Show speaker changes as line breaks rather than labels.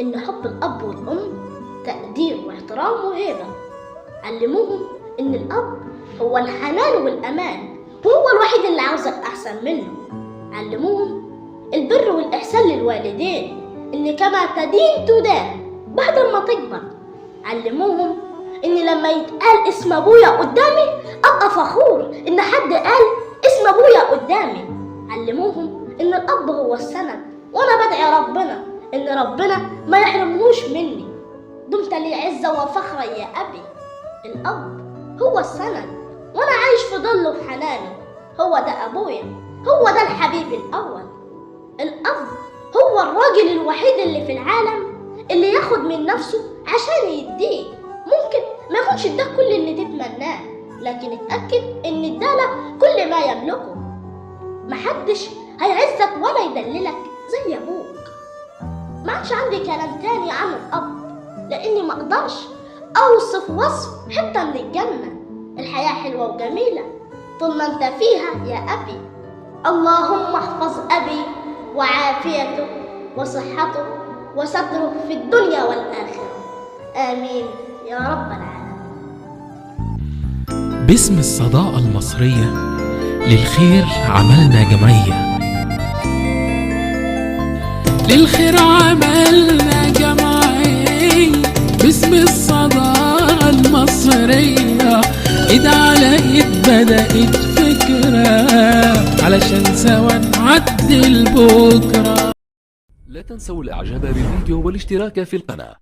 إن حب الأب والأم تقدير واحترام وهيبة. علموهم إن الأب هو الحنان والأمان، وهو الوحيد اللي عاوزك أحسن منه. علموهم البر والإحسان للوالدين، إن كما تدين تدان بعد ما تكبر. علموهم إن لما يتقال اسم أبويا قدامي أبقى فخور إن حد قال اسم أبويا قدامي. علموهم إن الأب هو السند، وأنا بدعي ربنا إن ربنا ما يحرمنوش مني. دمت لي عزة وفخرا يا أبي. الأب هو السند، وأنا عايش في ظله وحنانه. هو ده أبويا، هو ده الحبيب الأول. الأب هو الراجل الوحيد اللي في العالم اللي ياخد من نفسه عشان يديك. ممكن ما يكونش اداك كل اللي تتمناه، لكن اتأكد إن ادالك كل ما يملكه. محدش هيعزك ولا يدللك زي أبوك. ما عادش عندي كلام تاني عن الأب، لأني ما أقدرش أوصف وصف حتة من الجنة. الحياة حلوة وجميلة طول ما أنت فيها يا أبي. اللهم احفظ أبي وعافيته وصحته وستره في الدنيا والآخرة، آمين يا رب العالمين.
باسم الصداقة المصرية للخير عملنا جمعية، للخير عملنا جمعية. باسم الصداقة المصرية ايد على ايد بدأت فكرة، علشان سوا نعدل بكرة.
لا تنسوا الاعجاب بالفيديو والاشتراك في القناة.